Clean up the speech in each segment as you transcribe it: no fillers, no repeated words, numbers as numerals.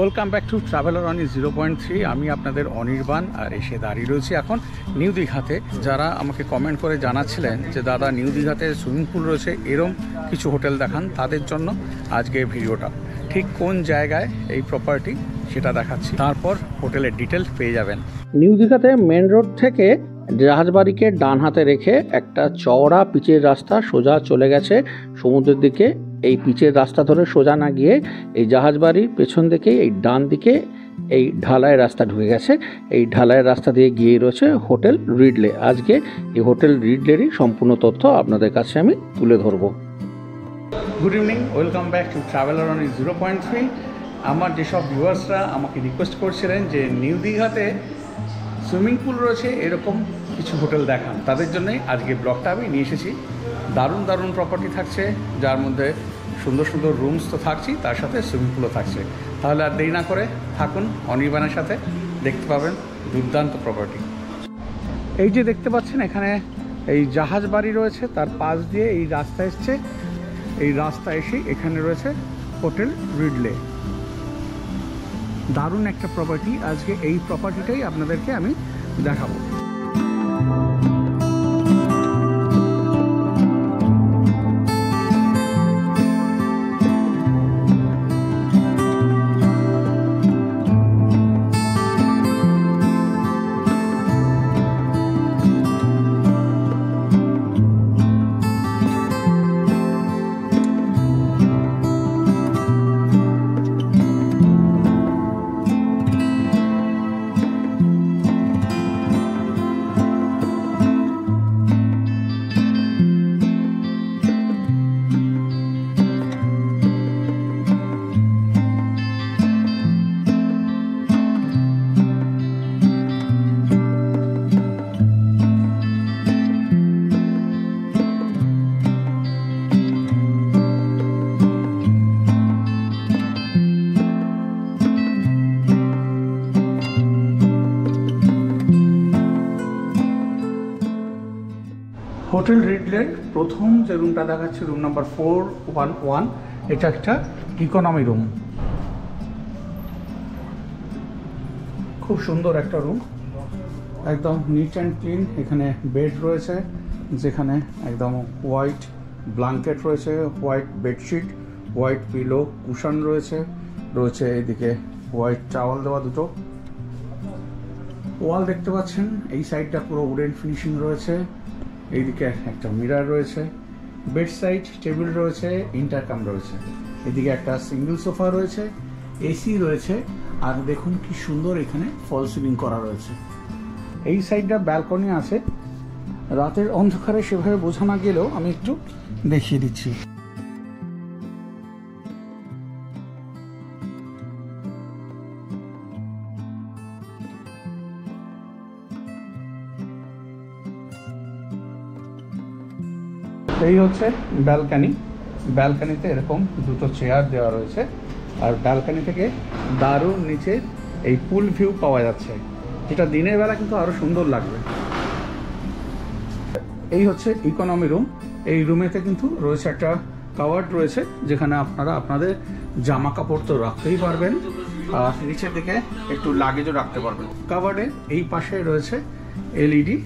Welcome back to traveller Oni 0.3। আমি আপনাদের অনির্বাণ আর এসে দাঁড়িয়ে রয়েছি এখন নিউ দীঘাতে। যারা আমাকে কমেন্ট করে জানাচ্ছিলেন যে দাদা নিউ দীঘাতে সুইমিং পুল রয়েছে, এরম কিছু হোটেল দেখান, তাদের জন্য আজকে ভিডিওটা। ঠিক কোন জায়গায় এই প্রপার্টি সেটা দেখাচ্ছি, তারপর হোটেলের ডিটেলস পেয়ে যাবেন। নিউ দীঘাতে মেন রোড থেকে জাহাজবাড়িকে ডান হাতে রেখে একটা চওড়া পিচের রাস্তা সোজা চলে গেছে সমুদ্রের দিকে। এই পিচের রাস্তা ধরে সোজা না গিয়ে এই জাহাজবাড়ির পেছন দিকে এই ডান দিকে এই ঢালাই রাস্তা ঢুকে গেছে। এই ঢালাই রাস্তা দিয়ে গিয়ে রয়েছে হোটেল রিডলে। আজকে এই হোটেল রিডলেরই সম্পূর্ণ তথ্য আপনাদের কাছে আমি তুলে ধরবো। Good evening, welcome back to traveller Oni 0.3। আমার যেসব ভিউয়ার্সরা আমাকে রিকোয়েস্ট করছিলেন যে নিউ দীঘাতে সুইমিং পুল রয়েছে এরকম কিছু হোটেল দেখান, তাদের জন্যই আজকে ব্লগটা আমি নিয়ে এসেছি। দারুণ দারুণ প্রপার্টি থাকছে, যার মধ্যে সুন্দর সুন্দর রুমস তো থাকছেই, তার সাথে সুইমিং পুলও থাকছে। তাহলে আর দেরি না করে থাকুন অনির্বাণের সাথে, দেখতে পাবেন দুর্দান্ত প্রপার্টি। এই যে দেখতে পাচ্ছেন এখানে এই জাহাজ বাড়ি রয়েছে, তার পাশ দিয়ে এই রাস্তা এসছে। এই রাস্তা এসে এখানে রয়েছে হোটেল রিডলে। দারুণ একটা প্রপার্টি, আজকে এই প্রপার্টিটাই আপনাদেরকে আমি দেখাবো। হোটেল রিডলের প্রথম যে রুমটা দেখাচ্ছি, রুম নাম্বার 411। এটা একটা ইকোনমি রুম, খুব সুন্দর একটা রুম, একদম নিট অ্যান্ড ক্লিন। এখানে বেড রয়েছে, যেখানে একদম হোয়াইট ব্ল্যাঙ্কেট রয়েছে, white bedsheet, white pillow cushion রয়েছে। রয়েছে এদিকে হোয়াইট টাওয়াল দেওয়া দুটো। ওয়াল দেখতে পাচ্ছেন, এই সাইডটা পুরো উডেন ফিনিশিং রয়েছে। এইদিকে একটা মিরার রয়েছে, বেড সাইড টেবিল রয়েছে, ইন্টারকাম রয়েছে। এদিকে একটা সিঙ্গেল সোফা রয়েছে, এসি রয়েছে। আর দেখুন কি সুন্দর এখানে ফল সিলিং করা রয়েছে। এই সাইডটা ব্যালকনি আছে, রাতের অন্ধকারে সেভাবে বোঝা না গেলেও আমি একটু দেখিয়ে দিচ্ছি। এই হচ্ছে ব্যালকানি। ব্যালকানিতে এরকম দুটো চেয়ার দেওয়া রয়েছে, আর ব্যালকানি থেকে দারুণ নিচে এই পুল ভিউ পাওয়া যাচ্ছে, যেটা দিনের বেলা কিন্তু আরো সুন্দর লাগবে। এই হচ্ছে ইকোনমি রুম। এই রুমেতে কিন্তু রয়েছে একটা কাভার্ড রয়েছে, যেখানে আপনারা আপনাদের জামা কাপড় তো রাখতেই পারবেন, আর নিচের দিকে একটু লাগেজও রাখতে পারবেন। কাভার্ডে এই পাশে রয়েছে এলইডি,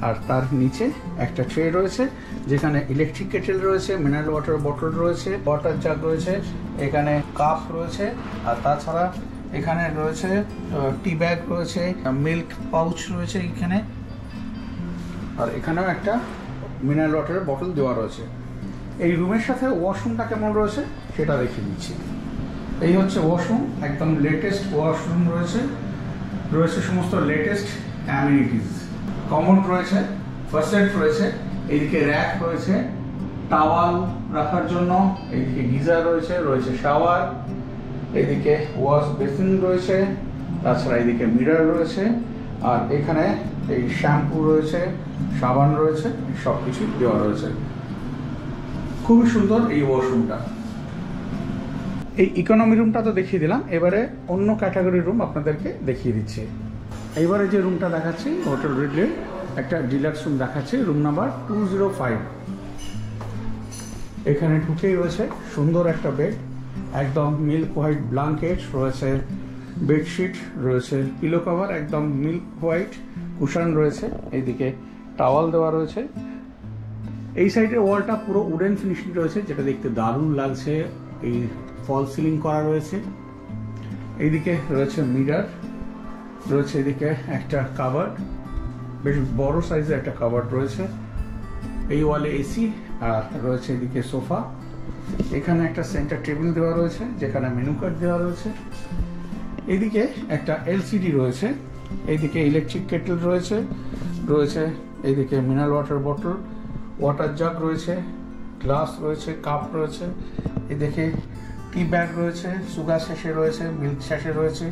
আর তার নিচে একটা ট্রে রয়েছে, যেখানে ইলেকট্রিক কেটেল রয়েছে, মিনারেল ওয়াটার বটল রয়েছে, ওয়াটার জাগ রয়েছে, এখানে কাপ রয়েছে, আর তাছাড়া এখানে রয়েছে টি ব্যাগ রয়েছে, মিল্ক পাউচ রয়েছে এখানে, আর এখানেও একটা মিনারেল ওয়াটারের বটল দেওয়া রয়েছে। এই রুমের সাথে ওয়াশরুমটা কেমন রয়েছে সেটা দেখিয়ে দিচ্ছি। এই হচ্ছে ওয়াশরুম, একদম লেটেস্ট ওয়াশরুম রয়েছে। রয়েছে সমস্ত লেটেস্ট অ্যামিনিটিস, কমোড রয়েছে, ফার্স্ট এড রয়েছে, এইদিকে র্যাক রয়েছে টাওয়াল রাখার জন্য, এইদিকে গিজার রয়েছে, রয়েছে শাওয়ার, এইদিকে ওয়াশ বেসিন রয়েছে, তাছাড়া এইদিকে মিরর রয়েছে, আর এখানে এই শ্যাম্পু রয়েছে, সাবান রয়েছে, সব কিছু দেওয়া রয়েছে। খুবই সুন্দর এই ওয়াশরুমটা। এই ইকোনমি রুমটা তো দেখিয়ে দিলাম, এবারে অন্য ক্যাটাগরির রুম আপনাদেরকে দেখিয়ে দিচ্ছি। এইবারে যে রুমটা দেখাচ্ছি হোটেল রিডলের একটা ডিলাক্স রুম দেখাচ্ছি, রুম নাম্বার 205। এখানে ঢুকেই রয়েছে সুন্দর একটা বেড, একদম মিল্ক হোয়াইট ব্ল্যাঙ্কেট রয়েছে, বেডশিট রয়েছে, পিলো কভার একদম মিল্ক হোয়াইট, কুশন রয়েছে, এইদিকে টাওয়াল দেওয়া রয়েছে। এই সাইডের ওয়ালটা পুরো উডেন ফিনিশিং রয়েছে, যেটা দেখতে দারুণ লাগছে। এই ফল সিলিং করা রয়েছে। এইদিকে রয়েছে মিরর রয়েছে, এদিকে একটা কাভার্ড, বেশ বড় সাইজের একটা কাভার্ড রয়েছে। এই ওয়ালে এসি আর রয়েছে এদিকে সোফা। এখানে একটা সেন্টার টেবিল দেওয়া রয়েছে যেখানে মেনু কার্ড দেওয়া রয়েছে। এইদিকে একটা এলসিডি রয়েছে, এইদিকে ইলেকট্রিক কেটল রয়েছে, এইদিকে মিনারেল ওয়াটার বোতল, ওয়াটার জাগ রয়েছে, গ্লাস রয়েছে, কাপ রয়েছে, এদিকে টি ব্যাগ রয়েছে, সুগার স্যাশে রয়েছে, মিল্ক স্যাশে রয়েছে।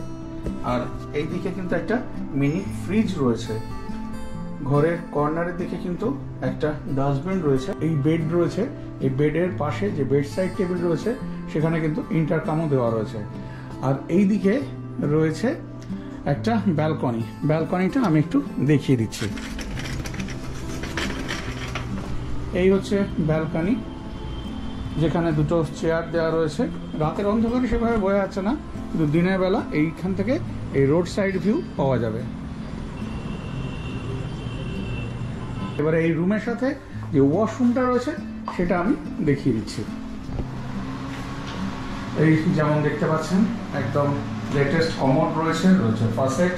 আর এইদিকে কিন্তু একটা মিনি ফ্রিজ রয়েছে। ঘরের কর্নারের দিকে কিন্তু একটা ডাস্টবিন রয়েছে। এই বেড রয়েছে, এই বেডের পাশে যে বেড সাইড টেবিল রয়েছে সেখানে কিন্তু ইন্টারকামও দেওয়া রয়েছে। আর এইদিকে রয়েছে একটা ব্যালকনি। ব্যালকনিটা আমি একটু দেখিয়ে দিচ্ছি। এই হচ্ছে ব্যালকনি, যেখানে দুটো চেয়ার দেওয়া রয়েছে। রাতের অন্ধকারে সেভাবে বোঝা যাচ্ছে না, কিন্তু দিনের বেলা এইখান থেকে এই রোড সাইড ভিউ পাওয়া যাবে। এবারে এই রুমের সাথে যে ওয়াশরুমটা রয়েছে সেটা আমি দেখিয়ে দিচ্ছি। এই যেমন দেখতে পাচ্ছেন একদম লেটেস্ট কমোড রয়েছে ফাসেট।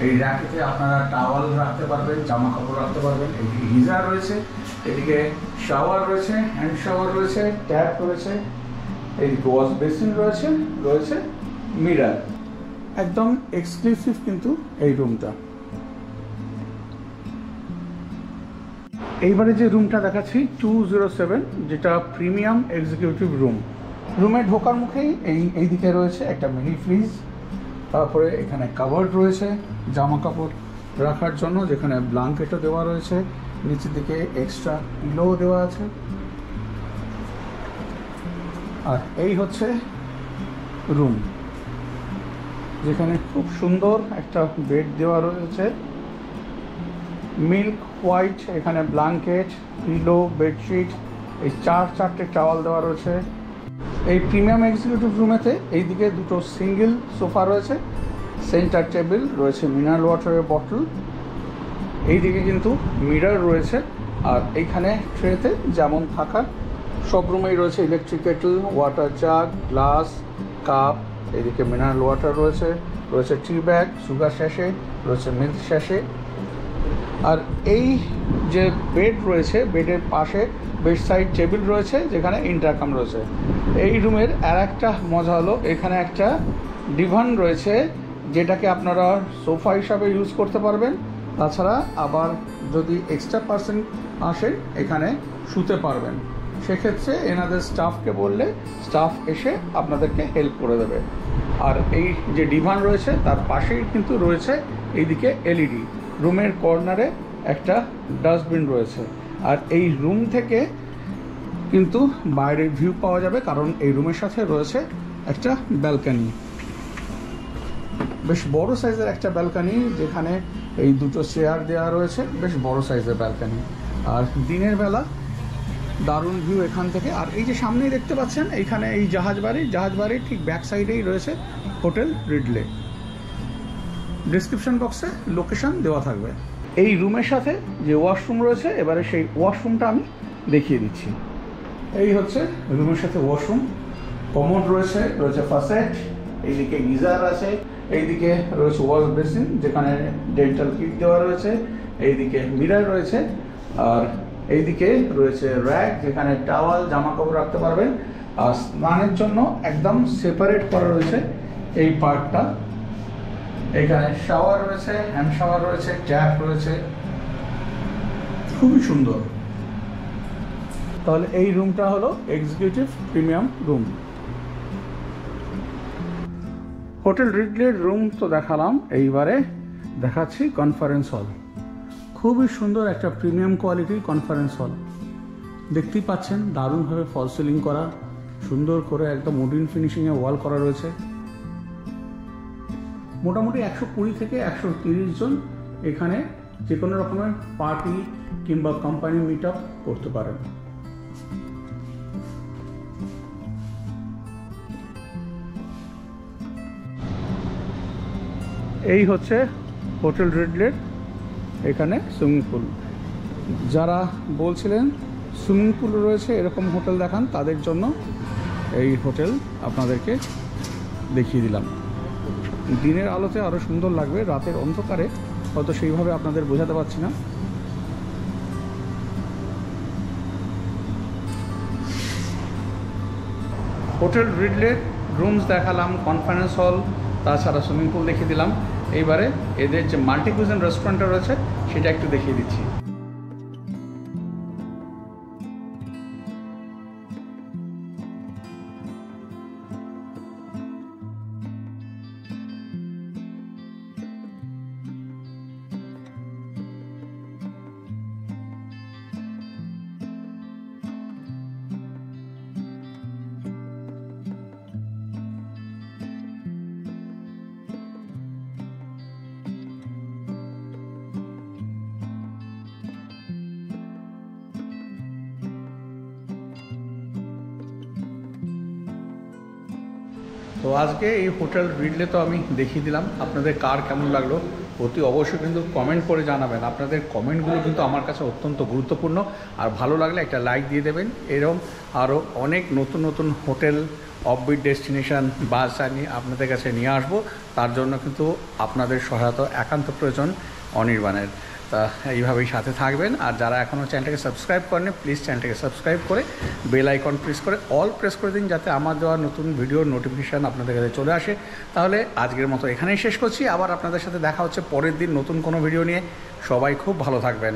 এই র্যাকেতে আপনারা টাওয়াল রাখতে পারবেন, জামা কাপড় রাখতে পারবেন। এদিকে গিজার রয়েছে, এদিকে শাওয়ার রয়েছে, হ্যান্ড শাওয়ার রয়েছে, ট্যাপ রয়েছে, এইদিকে ওয়াশ বেসিন রয়েছে, মিরর। একদম এক্সক্লুসিভ কিন্তু এই রুমটা। এইবারে যে রুমটা দেখাচ্ছি 207, যেটা প্রিমিয়াম এক্সিকিউটিভ রুম। রুমে ঢোকার মুখেই এইদিকে রয়েছে একটা মিনি ফ্রিজ, তারপরে এখানে কাভার্ড রয়েছে জামা কাপড় রাখার জন্য, যেখানে ব্ল্যাঙ্কেটও দেওয়া রয়েছে, নিচের দিকে এক্সট্রা পিলো দেওয়া আছে। আর এই হচ্ছে রুম, যেখানে খুব সুন্দর একটা বেড দেওয়া রয়েছে, মিল্ক হোয়াইট, এখানে ব্ল্যাঙ্কেট, পিলো, বেডশিট, এই চারটে টাওয়াল দেওয়া রয়েছে। এই প্রিমিয়াম এক্সিকিউটিভ রুমেতে এইদিকে দুটো সিঙ্গেল সোফা রয়েছে, সেন্টার টেবিল রয়েছে, মিনারেল ওয়াটারের বটল, এইদিকে কিন্তু মিরর রয়েছে। আর এইখানে ট্রেতে যেমন থাকা সব রুমেই রয়েছে ইলেকট্রিক কেটল, ওয়াটার জাগ, গ্লাস, কাপ, এইদিকে মিনারেল ওয়াটার রয়েছে, টি ব্যাগ, সুগার স্যাশে রয়েছে, মিল্ক স্যাশে। আর এই যে বেড রয়েছে, বেডের পাশে বেড সাইড টেবিল রয়েছে যেখানে ইন্টারকাম রয়েছে। এই রুমের আর একটা মজা হলো এখানে একটা ডিভান রয়েছে, যেটাকে আপনারা সোফা হিসাবে ইউজ করতে পারবেন। তাছাড়া আবার যদি এক্সট্রা পার্সন আসেন এখানে শুতে পারবেন, সেক্ষেত্রে এনাদের স্টাফকে বললে স্টাফ এসে আপনাদেরকে হেল্প করে দেবে। আর এই যে ডিভান রয়েছে তার পাশেই কিন্তু রয়েছে এইদিকে এলইডি। রুমের কর্নারে একটা ডাস্টবিন রয়েছে। আর এই রুম থেকে কিন্তু বাইরের ভিউ পাওয়া যাবে, কারণ এই রুমের সাথে রয়েছে একটা ব্যালকনি, বেশ বড় সাইজের একটা ব্যালকনি, যেখানে এই দুটো চেয়ার দেওয়া রয়েছে, বেশ বড় সাইজের ব্যালকনি। আর দিনের বেলা দারুণ ভিউ এখান থেকে। আর এই যে সামনেই দেখতে পাচ্ছেন এইখানে এই জাহাজবাড়ির ঠিক ব্যাক সাইডেই রয়েছে হোটেল রিডলে। ডিসক্রিপশন বক্সে লোকেশন দেওয়া থাকবে। এই রুমের সাথে যে ওয়াশরুম রয়েছে, এবারে সেই ওয়াশরুমটা আমি দেখিয়ে দিচ্ছি। এই হচ্ছে রুমের সাথে ওয়াশরুম, কমোড রয়েছে ফাসেট, এইদিকে গিজার আছে, এইদিকে রয়েছে ওয়াশ বেসিন যেখানে ডেন্টাল কিট দেওয়া রয়েছে, এইদিকে মিরর রয়েছে, আর এইদিকে রয়েছে র্যাক যেখানে টাওয়াল জামা কাপড় রাখতে পারবেন। আর স্নানের জন্য একদম সেপারেট করা রয়েছে এই পার্টটা। এখানে শাওয়ার রয়েছে, হ্যান্ড শাওয়ার রয়েছে, ট্যাপ রয়েছে, খুবই সুন্দর। তাহলে এই রুমটা হলো এক্সিকিউটিভ প্রিমিয়াম রুম। হোটেল রিডলের রুম তো দেখালাম, এইবারে দেখাচ্ছি কনফারেন্স হল। খুবই সুন্দর একটা প্রিমিয়াম কোয়ালিটির কনফারেন্স হল, দেখতেই পাচ্ছেন দারুণভাবে ফল সিলিং করা, সুন্দর করে একদম উডেন ফিনিশিংয়ে ওয়াল করা রয়েছে। মোটামুটি 120 থেকে 130 জন এখানে যে কোনো রকমের পার্টি কিংবা কোম্পানি মিট আপ করতে পারেন। এই হচ্ছে হোটেল রিডলের এখানে সুইমিং পুল। যারা বলছিলেন সুইমিং পুল রয়েছে এরকম হোটেল দেখান, তাদের জন্য এই হোটেল আপনাদেরকে দেখিয়ে দিলাম। দিনের আলোতে আরও সুন্দর লাগবে, রাতের অন্ধকারে হয়তো সেইভাবে আপনাদের বোঝাতে পারছি না। হোটেল রিডলের রুমস দেখালাম, কনফারেন্স হল, তাছাড়া সুইমিং পুল দেখিয়ে দিলাম। এইবারে এদের যে মাল্টি কুইজিন রেস্টুরেন্টটা রয়েছে সেটা একটু দেখিয়ে দিচ্ছি। তো আজকে এই হোটেল রিডলে তো আমি দেখিয়ে দিলাম, আপনাদের কার কেমন লাগলো অতি অবশ্যই কিন্তু কমেন্ট করে জানাবেন। আপনাদের কমেন্টগুলো কিন্তু আমার কাছে অত্যন্ত গুরুত্বপূর্ণ। আর ভালো লাগলে একটা লাইক দিয়ে দেবেন। এরকম আরও অনেক নতুন নতুন হোটেল, অফবিট ডেস্টিনেশন, বাস নিয়ে আপনাদের কাছে নিয়ে আসবো। তার জন্য কিন্তু আপনাদের সহায়তা একান্ত প্রয়োজন অনির্বাণের। তা এইভাবেই সাথে থাকবেন। আর যারা এখনও চ্যানেলটাকে সাবস্ক্রাইব করেন প্লিজ চ্যানেলটাকে সাবস্ক্রাইব করে বেল আইকন প্রেস করে অল প্রেস করে দিন, যাতে আমার দেওয়া নতুন ভিডিওর নোটিফিকেশান আপনাদের কাছে চলে আসে। তাহলে আজকের মতো এখানেই শেষ করছি। আবার আপনাদের সাথে দেখা হচ্ছে পরের দিন নতুন কোনো ভিডিও নিয়ে। সবাই খুব ভালো থাকবেন।